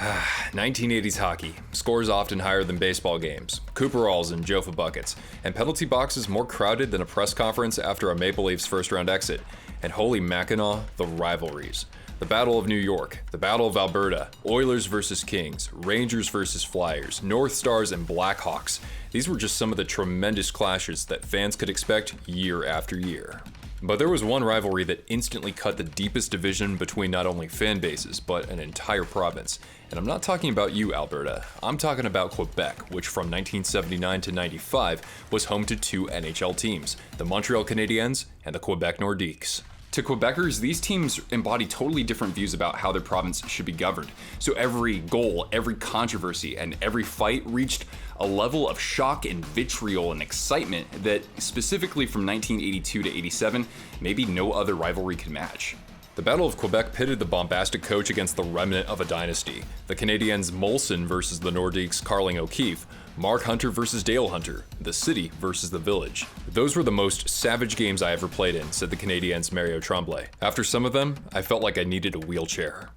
1980s hockey. Scores often higher than baseball games, Cooperalls and Jofa buckets, and penalty boxes more crowded than a press conference after a Maple Leafs first-round exit. And holy Mackinac, the rivalries. The Battle of New York, the Battle of Alberta, Oilers versus Kings, Rangers versus Flyers, North Stars and Blackhawks. These were just some of the tremendous clashes that fans could expect year after year. But there was one rivalry that instantly cut the deepest division between not only fan bases, but an entire province. And I'm not talking about you, Alberta. I'm talking about Quebec, which from 1979 to 95 was home to two NHL teams, the Montreal Canadiens and the Quebec Nordiques. To Quebecers, these teams embody totally different views about how their province should be governed. So every goal, every controversy, and every fight reached a level of shock and vitriol and excitement that, specifically from 1982 to 87, maybe no other rivalry could match. The Battle of Quebec pitted the bombastic coach against the remnant of a dynasty. The Canadiens Molson versus the Nordiques Carling O'Keefe, Mark Hunter versus Dale Hunter, the city versus the village. Those were the most savage games I ever played in, said the Canadiens' Mario Tremblay. After some of them, I felt like I needed a wheelchair.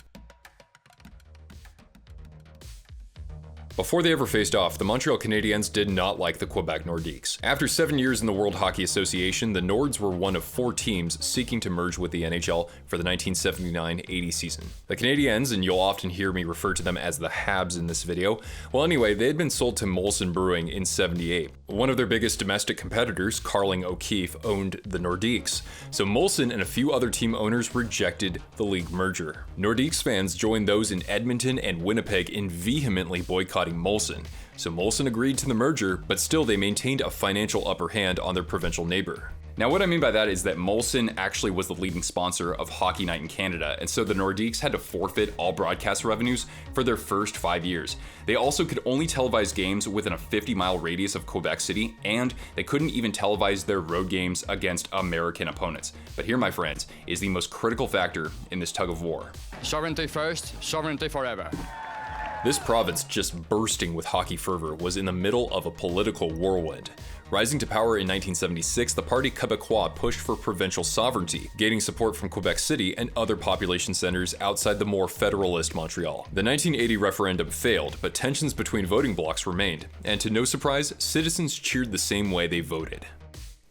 Before they ever faced off, the Montreal Canadiens did not like the Quebec Nordiques. After 7 years in the World Hockey Association, the Nords were one of 4 teams seeking to merge with the NHL for the 1979-80 season. The Canadiens, and you'll often hear me refer to them as the Habs in this video, well anyway, they had been sold to Molson Brewing in 78. One of their biggest domestic competitors, Carling O'Keefe, owned the Nordiques, so Molson and a few other team owners rejected the league merger. Nordiques fans joined those in Edmonton and Winnipeg in vehemently boycotting Molson. So Molson agreed to the merger, but still they maintained a financial upper hand on their provincial neighbor. Now what I mean by that is that Molson actually was the leading sponsor of Hockey Night in Canada, and so the Nordiques had to forfeit all broadcast revenues for their first 5 years. They also could only televise games within a 50-mile radius of Quebec City, and they couldn't even televise their road games against American opponents. But here, my friends, is the most critical factor in this tug of war. Sovereignty first, sovereignty forever. This province, just bursting with hockey fervor, was in the middle of a political whirlwind. Rising to power in 1976, the Parti Québécois pushed for provincial sovereignty, gaining support from Quebec City and other population centers outside the more federalist Montreal. The 1980 referendum failed, but tensions between voting blocs remained, and to no surprise, citizens cheered the same way they voted.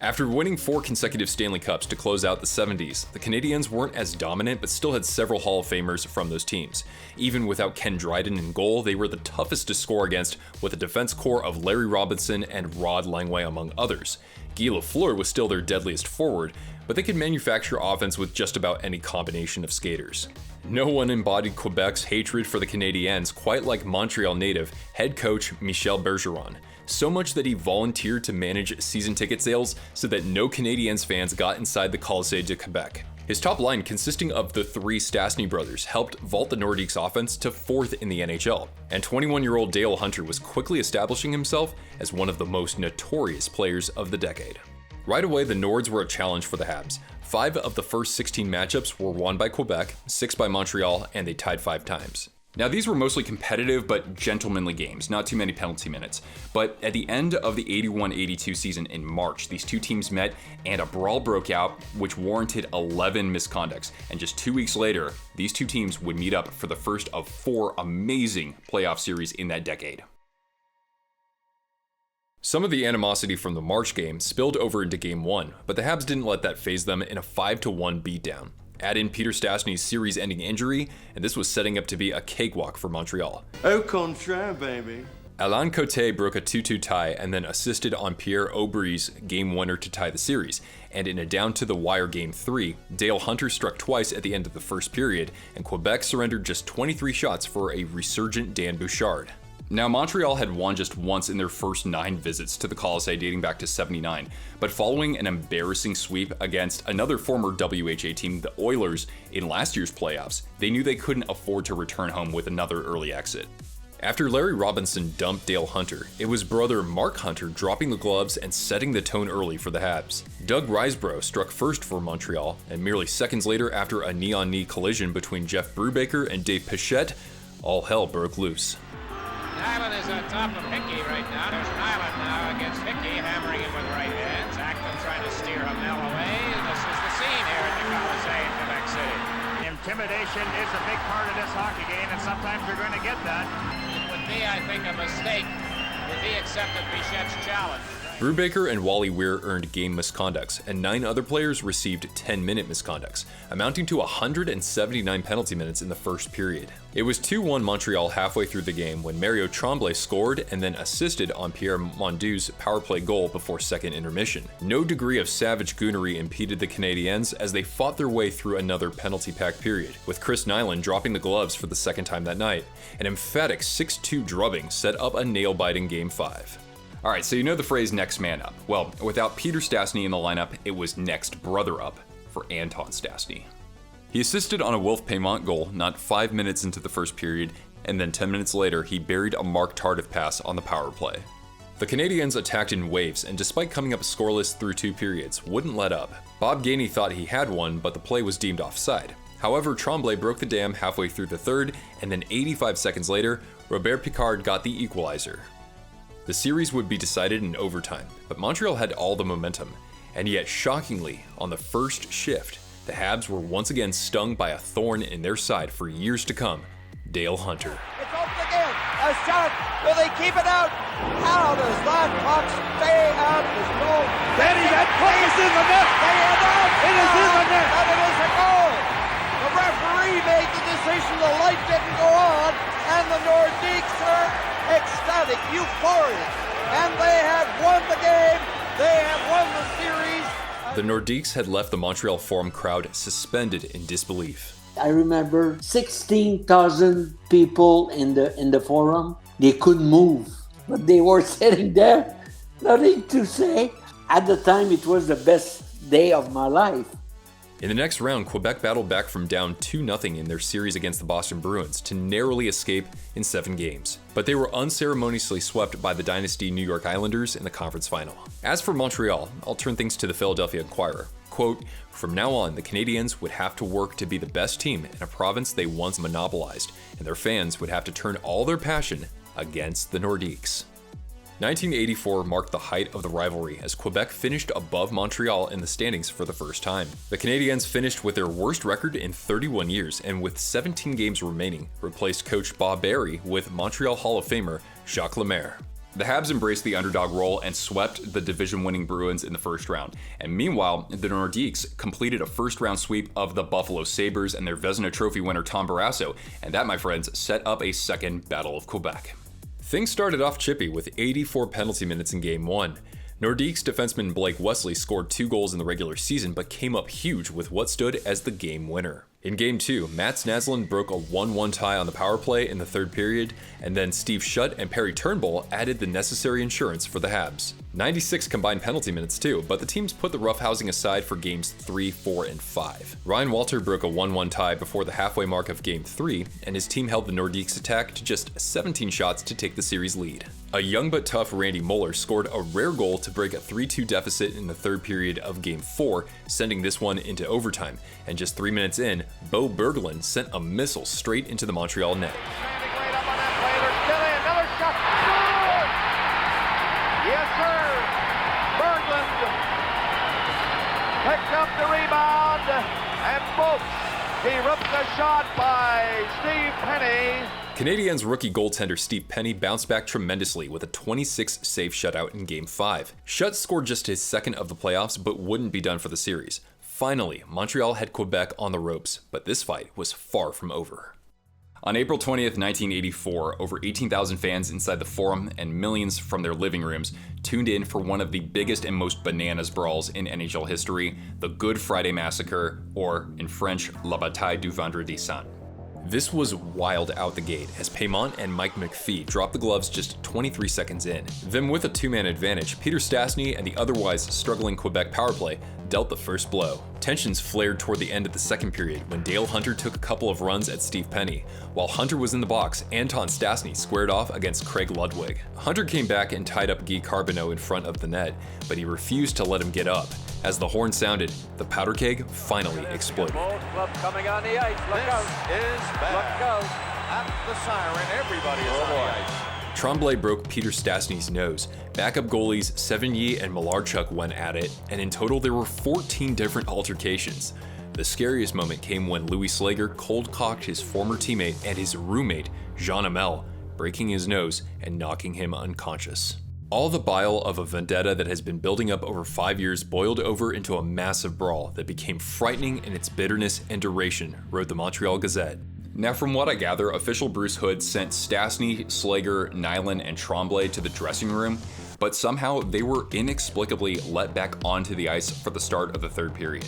After winning 4 consecutive Stanley Cups to close out the 70s, the Canadiens weren't as dominant but still had several Hall of Famers from those teams. Even without Ken Dryden in goal, they were the toughest to score against, with a defense core of Larry Robinson and Rod Langway among others. Guy LaFleur was still their deadliest forward, but they could manufacture offense with just about any combination of skaters. No one embodied Quebec's hatred for the Canadiens quite like Montreal native head coach Michel Bergeron. So much that he volunteered to manage season ticket sales so that no Canadiens fans got inside the Colisée de Quebec. His top line, consisting of the 3 Stastny brothers, helped vault the Nordiques offense to 4th in the NHL, and 21-year-old Dale Hunter was quickly establishing himself as one of the most notorious players of the decade. Right away, the Nords were a challenge for the Habs. 5 of the first 16 matchups were won by Quebec, 6 by Montreal, and they tied 5 times. Now these were mostly competitive but gentlemanly games, not too many penalty minutes. But at the end of the 81-82 season in March, these two teams met and a brawl broke out which warranted 11 misconducts. And just 2 weeks later, these two teams would meet up for the first of 4 amazing playoff series in that decade. Some of the animosity from the March game spilled over into Game 1, but the Habs didn't let that faze them in a 5-1 beatdown. Add in Peter Stastny's series-ending injury, and this was setting up to be a cakewalk for Montreal. Au contraire, baby. Alain Côté broke a 2-2 tie and then assisted on Pierre Aubry's game winner to tie the series. And in a down-to-the-wire Game 3, Dale Hunter struck twice at the end of the first period, and Quebec surrendered just 23 shots for a resurgent Dan Bouchard. Now, Montreal had won just once in their first 9 visits to the Colisée dating back to '79, but following an embarrassing sweep against another former WHA team, the Oilers, in last year's playoffs, they knew they couldn't afford to return home with another early exit. After Larry Robinson dumped Dale Hunter, it was brother Mark Hunter dropping the gloves and setting the tone early for the Habs. Doug Risebrough struck first for Montreal, and merely seconds later, after a knee-on-knee collision between Jeff Brubaker and Dave Pichette, all hell broke loose. Nyland is on top of Hickey right now. There's Nyland now against Hickey, hammering him with right hands. Acton trying to steer Hamel away. And this is the scene here at the Colisée in Quebec City. Intimidation is a big part of this hockey game, and sometimes you're going to get that. It would be, I think, a mistake if he accepted Bichette's challenge. Brubaker and Wally Weir earned game misconducts, and 9 other players received 10-minute misconducts, amounting to 179 penalty minutes in the first period. It was 2-1 Montreal halfway through the game when Mario Tremblay scored and then assisted on Pierre Mondou's power play goal before second intermission. No degree of savage goonery impeded the Canadiens as they fought their way through another penalty-packed period, with Chris Nyland dropping the gloves for the second time that night. An emphatic 6-2 drubbing set up a nail-biting Game 5. Alright, so you know the phrase next man up. Well, without Peter Stastny in the lineup, it was next brother up for Anton Stastny. He assisted on a Wilf Paymont goal not 5 minutes into the first period, and then 10 minutes later, he buried a Mark Tardif pass on the power play. The Canadiens attacked in waves, and despite coming up scoreless through 2 periods, wouldn't let up. Bob Gainey thought he had one, but the play was deemed offside. However, Tremblay broke the dam halfway through the third, and then 85 seconds later, Robert Picard got the equalizer. The series would be decided in overtime, but Montreal had all the momentum, and yet shockingly, on the first shift, the Habs were once again stung by a thorn in their side for years to come, Dale Hunter. It's open again, a shot, will they keep it out? How does that puck stay out? There's no... Benny, that puck is in the net! They announced It is in the net! that it is a goal! The referee made the decision, the light didn't go on, and the Nordiques are ecstatic, euphoric, and they have won the game, they have won the series. The Nordiques had left the Montreal Forum crowd suspended in disbelief. I remember 16,000 people in the forum. They couldn't move, but they were sitting there, nothing to say. At the time, it was the best day of my life. In the next round, Quebec battled back from down 2-0 in their series against the Boston Bruins to narrowly escape in 7 games. But they were unceremoniously swept by the dynasty New York Islanders in the conference final. As for Montreal, I'll turn things to the Philadelphia Inquirer. Quote, "From now on, the Canadiens would have to work to be the best team in a province they once monopolized, and their fans would have to turn all their passion against the Nordiques." 1984 marked the height of the rivalry as Quebec finished above Montreal in the standings for the first time. The Canadiens finished with their worst record in 31 years and with 17 games remaining, replaced coach Bob Barry with Montreal Hall of Famer Jacques Lemaire. The Habs embraced the underdog role and swept the division-winning Bruins in the first round. And meanwhile, the Nordiques completed a first-round sweep of the Buffalo Sabres and their Vezina Trophy winner Tom Barrasso, and that, my friends, set up a second Battle of Quebec. Things started off chippy with 84 penalty minutes in Game 1. Nordiques defenseman Blake Wesley scored 2 goals in the regular season but came up huge with what stood as the game winner. In Game 2, Mats Naslund broke a 1-1 tie on the power play in the third period, and then Steve Shutt and Perry Turnbull added the necessary insurance for the Habs. 96 combined penalty minutes too, but the teams put the roughhousing aside for Games 3, 4, and 5. Ryan Walter broke a 1-1 tie before the halfway mark of Game 3, and his team held the Nordiques attack to just 17 shots to take the series lead. A young but tough Randy Moeller scored a rare goal to break a 3-2 deficit in the third period of Game 4, sending this one into overtime, and just 3 minutes in, Bo Berglund sent a missile straight into the Montreal net. Standing right up on that play, there's still another shot. Score! Yes, sir. Berglund picked up the rebound, and boom, he ripped the shot by Steve Penny. Canadiens rookie goaltender Steve Penny bounced back tremendously with a 26-save shutout in Game 5. Shutt scored just his second of the playoffs but wouldn't be done for the series. Finally, Montreal had Quebec on the ropes, but this fight was far from over. On April 20th, 1984, over 18,000 fans inside the Forum and millions from their living rooms tuned in for one of the biggest and most bananas brawls in NHL history, the Good Friday Massacre, or in French, La Bataille du Vendredi Saint. This was wild out the gate as Paymont and Mike McPhee dropped the gloves just 23 seconds in. Then with a 2-man advantage, Peter Stastny and the otherwise struggling Quebec power play dealt the first blow. Tensions flared toward the end of the second period when Dale Hunter took a couple of runs at Steve Penny. While Hunter was in the box, Anton Stastny squared off against Craig Ludwig. Hunter came back and tied up Guy Carbonneau in front of the net, but he refused to let him get up. As the horn sounded, the powder keg finally exploded. Both clubs coming on the ice. Look out. Is bad. Look out. At the siren, everybody is on the ice. Tremblay broke Peter Stastny's nose. Backup goalies Sevigny and Malarchuk went at it, and in total there were 14 different altercations. The scariest moment came when Louis Slager cold-cocked his former teammate and his roommate, Jean Hamel, breaking his nose and knocking him unconscious. All the bile of a vendetta that has been building up over 5 years boiled over into a massive brawl that became frightening in its bitterness and duration, wrote the Montreal Gazette. Now, from what I gather, official Bruce Hood sent Stastny, Slager, Nyland, and Tremblay to the dressing room, but somehow they were inexplicably let back onto the ice for the start of the third period.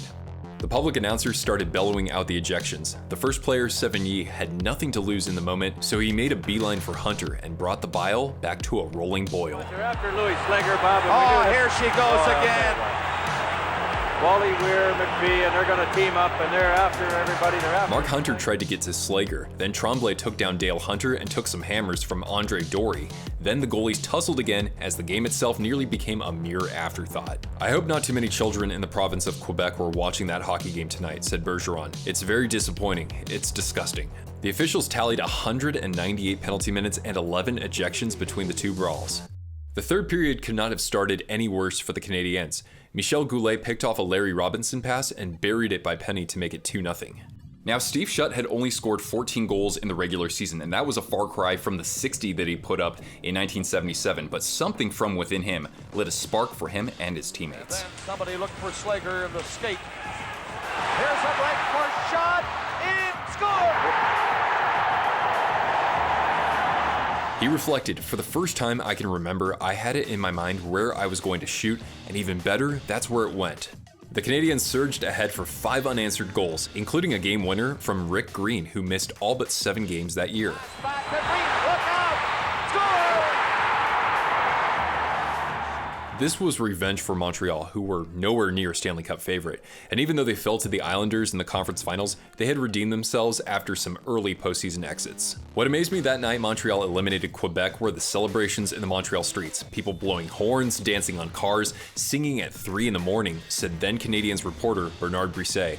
The public announcers started bellowing out the ejections. The first player, Sevigny, had nothing to lose in the moment, so he made a beeline for Hunter and brought the bile back to a rolling boil. You're after Louis Slager, Bob. Oh, here she goes again. Wally, Weir, McPhee, and they're going to team up, and they're after everybody. They're after. Mark Hunter tried to get to Slager, then Tremblay took down Dale Hunter and took some hammers from Andre Dory. Then the goalies tussled again as the game itself nearly became a mere afterthought. I hope not too many children in the province of Quebec were watching that hockey game tonight, said Bergeron. It's very disappointing. It's disgusting. The officials tallied 198 penalty minutes and 11 ejections between the two brawls. The third period could not have started any worse for the Canadiens. Michel Goulet picked off a Larry Robinson pass and buried it by Penny to make it 2-0. Now, Steve Shutt had only scored 14 goals in the regular season, and that was a far cry from the 60 that he put up in 1977, but something from within him lit a spark for him and his teammates. Then somebody looked for Slager in the skate. Here's a break for shot, in, score! He reflected, for the first time I can remember, I had it in my mind where I was going to shoot, and even better, that's where it went. The Canadiens surged ahead for 5 unanswered goals, including a game winner from Rick Green, who missed all but 7 games that year. Back to Green, look out, score! This was revenge for Montreal, who were nowhere near a Stanley Cup favorite, and even though they fell to the Islanders in the conference finals, they had redeemed themselves after some early postseason exits. What amazed me that night Montreal eliminated Quebec were the celebrations in the Montreal streets, people blowing horns, dancing on cars, singing at 3 in the morning, said then Canadiens reporter Bernard Brisset.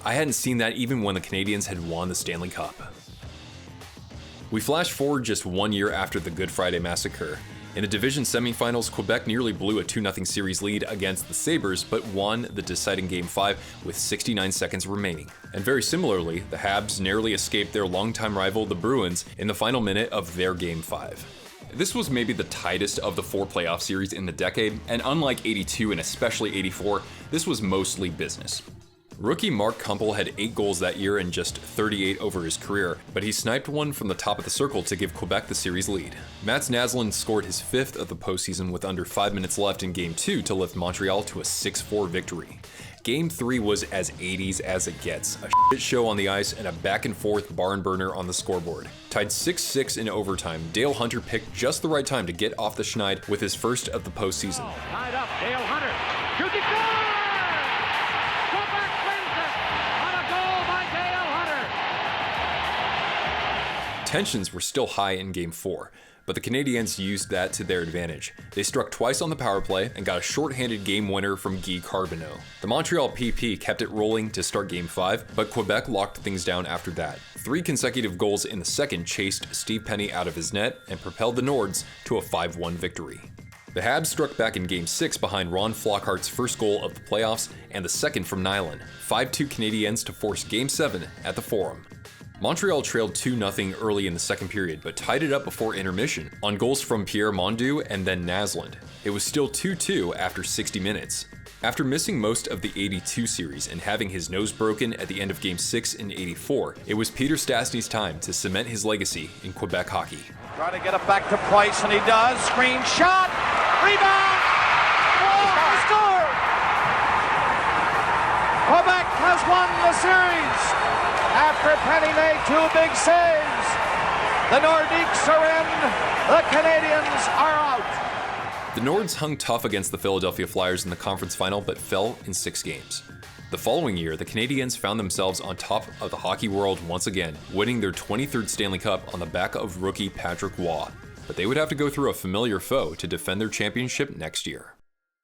I hadn't seen that even when the Canadiens had won the Stanley Cup. We flash forward just 1 year after the Good Friday Massacre. In the division semifinals, Quebec nearly blew a 2-0 series lead against the Sabres, but won the deciding Game 5 with 69 seconds remaining. And very similarly, the Habs narrowly escaped their longtime rival, the Bruins, in the final minute of their Game 5. This was maybe the tightest of the 4 playoff series in the decade, and unlike 82 and especially 84, this was mostly business. Rookie Mark Kumpel had 8 goals that year and just 38 over his career, but he sniped one from the top of the circle to give Quebec the series lead. Mats Naslund scored his 5th of the postseason with under 5 minutes left in Game 2 to lift Montreal to a 6-4 victory. Game 3 was as 80s as it gets, a shit show on the ice and a back-and-forth barn burner on the scoreboard. Tied 6-6 in overtime, Dale Hunter picked just the right time to get off the schneid with his first of the postseason. Tied up, Dale Hunter. Shoots it, goal! Quebec wins it on a goal by Dale Hunter. Tensions were still high in Game 4, but the Canadiens used that to their advantage. They struck twice on the power play and got a shorthanded game winner from Guy Carbonneau. The Montreal PP kept it rolling to start Game 5, but Quebec locked things down after that. 3 consecutive goals in the second chased Steve Penny out of his net and propelled the Nords to a 5-1 victory. The Habs struck back in Game 6 behind Ron Flockhart's first goal of the playoffs and the second from Nyland, 5-2 Canadiens to force Game 7 at the Forum. Montreal trailed 2-0 early in the second period, but tied it up before intermission on goals from Pierre Mondu and then Naslund. It was still 2-2 after 60 minutes. After missing most of the 82 series and having his nose broken at the end of Game 6 in 84, it was Peter Stastny's time to cement his legacy in Quebec hockey. Trying to get it back to Price, and he does. Screen shot, rebound, oh, score! Quebec has won the series. After Penny made 2 big saves, the Nordiques are in, the Canadiens are out. The Nords hung tough against the Philadelphia Flyers in the conference final but fell in 6 games. The following year, the Canadiens found themselves on top of the hockey world once again, winning their 23rd Stanley Cup on the back of rookie Patrick Waugh, but they would have to go through a familiar foe to defend their championship next year.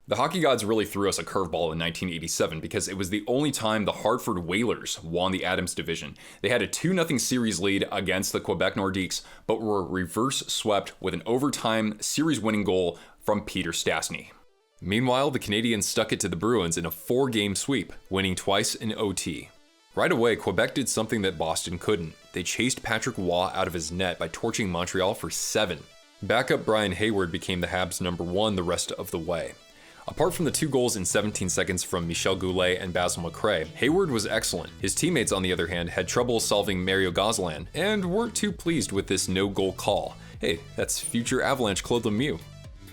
The hockey gods really threw us a curveball in 1987 because it was the only time the Hartford Whalers won the Adams division. They had a 2-0 series lead against the Quebec Nordiques, but were reverse swept with an overtime series-winning goal from Peter Stastny. Meanwhile, the Canadiens stuck it to the Bruins in a 4-game sweep, winning twice in OT. Right away, Quebec did something that Boston couldn't. They chased Patrick Roy out of his net by torching Montreal for 7. Backup Brian Hayward became the Habs' #1 the rest of the way. Apart from the 2 goals in 17 seconds from Michel Goulet and Basil McRae, Hayward was excellent. His teammates, on the other hand, had trouble solving Mario Gozlan and weren't too pleased with this no-goal call. Hey, that's future Avalanche Claude Lemieux.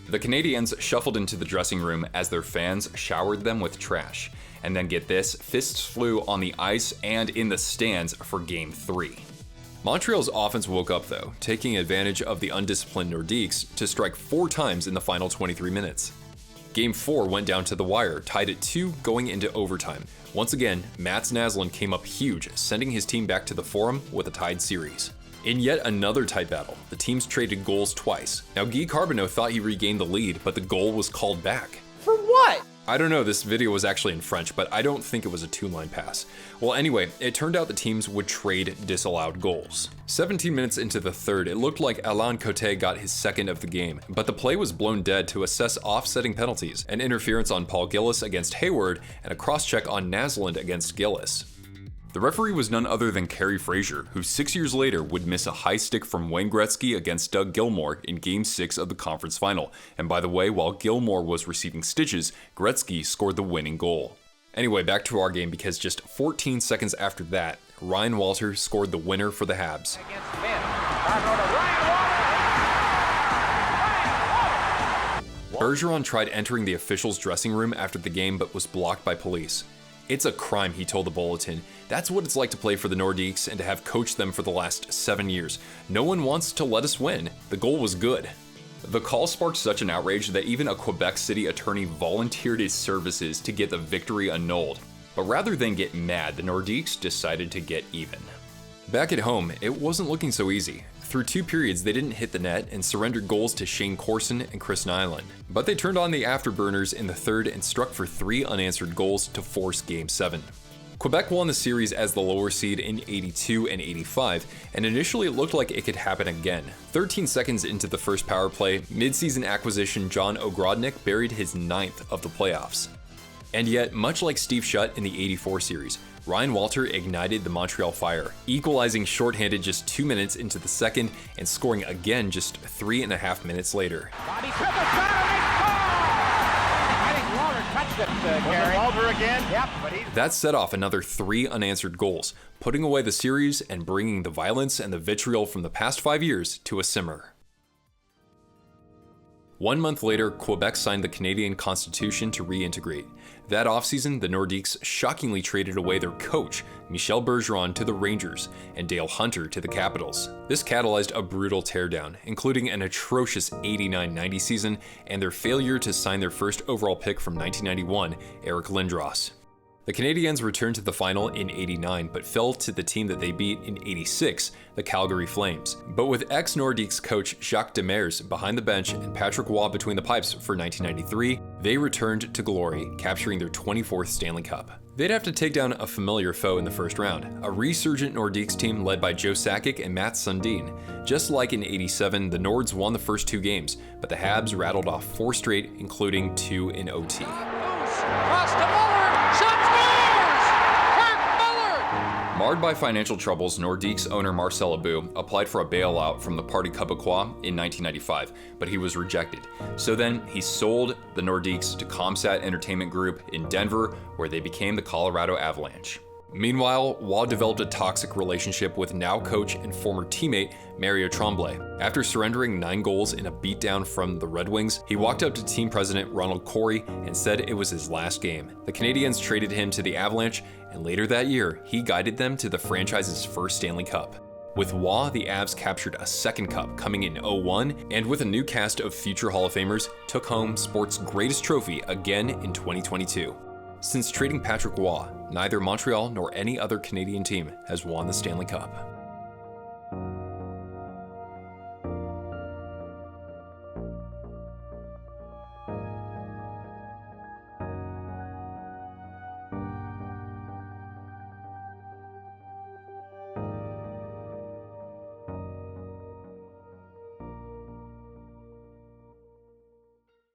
The Canadiens shuffled into the dressing room as their fans showered them with trash. And then get this, fists flew on the ice and in the stands for Game 3. Montreal's offense woke up though, taking advantage of the undisciplined Nordiques to strike 4 times in the final 23 minutes. Game 4 went down to the wire, tied at 2 going into overtime. Once again, Mats Naslund came up huge, sending his team back to the Forum with a tied series. In yet another tight battle, the teams traded goals twice. Now Guy Carbonneau thought he regained the lead, but the goal was called back. For what? I don't know, this video was actually in French, but I don't think it was a 2-line pass. Well anyway, it turned out the teams would trade disallowed goals. 17 minutes into the third, it looked like Alain Cote got his second of the game, but the play was blown dead to assess offsetting penalties, an interference on Paul Gillis against Hayward, and a cross-check on Naslund against Gillis. The referee was none other than Kerry Fraser, who 6 years later would miss a high stick from Wayne Gretzky against Doug Gilmour in Game 6 of the conference final. And by the way, while Gilmour was receiving stitches, Gretzky scored the winning goal. Anyway, back to our game because just 14 seconds after that, Ryan Walter scored the winner for the Habs. Bergeron tried entering the officials' dressing room after the game but was blocked by police. It's a crime, he told the Bulletin. That's what it's like to play for the Nordiques and to have coached them for the last 7 years. No one wants to let us win. The goal was good. The call sparked such an outrage that even a Quebec City attorney volunteered his services to get the victory annulled. But rather than get mad, the Nordiques decided to get even. Back at home, it wasn't looking so easy. Through 2 periods, they didn't hit the net and surrendered goals to Shane Corson and Chris Nyland. But they turned on the afterburners in the third and struck for 3 unanswered goals to force Game 7. Quebec won the series as the lower seed in 82 and 85, and initially it looked like it could happen again. 13 seconds into the first power play, mid-season acquisition John Ogrodnik buried his 9th of the playoffs. And yet, much like Steve Shutt in the 84 series, Ryan Walter ignited the Montreal fire, equalizing shorthanded just 2 minutes into the second and scoring again just 3.5 minutes later. Bobby Triple shot and they score! I think Walter touched it, Gary. Walter again? Yep, but he's... That set off another 3 unanswered goals, putting away the series and bringing the violence and the vitriol from the past 5 years to a simmer. 1 month later, Quebec signed the Canadian Constitution to reintegrate. That offseason, the Nordiques shockingly traded away their coach, Michel Bergeron, to the Rangers, and Dale Hunter to the Capitals. This catalyzed a brutal teardown, including an atrocious 89-90 season and their failure to sign their first overall pick from 1991, Eric Lindros. The Canadiens returned to the final in 89, but fell to the team that they beat in 86, the Calgary Flames. But with ex-Nordiques coach Jacques Demers behind the bench and Patrick Roy between the pipes for 1993, they returned to glory, capturing their 24th Stanley Cup. They'd have to take down a familiar foe in the first round, a resurgent Nordiques team led by Joe Sakic and Matt Sundin. Just like in 87, the Nords won the first 2 games, but the Habs rattled off 4 straight, including 2 in OT. Marred by financial troubles, Nordiques owner Marcel Abou applied for a bailout from the Parti Québécois in 1995, but he was rejected. So then, he sold the Nordiques to Comsat Entertainment Group in Denver, where they became the Colorado Avalanche. Meanwhile, Roy developed a toxic relationship with now coach and former teammate Mario Tremblay. After surrendering 9 goals in a beatdown from the Red Wings, he walked up to team president Ronald Corey and said it was his last game. The Canadiens traded him to the Avalanche, and later that year, he guided them to the franchise's first Stanley Cup. With Roy, the Avs captured a second cup coming in 01, and with a new cast of future Hall of Famers, took home sport's greatest trophy again in 2022. Since trading Patrick Roy, neither Montreal nor any other Canadian team has won the Stanley Cup.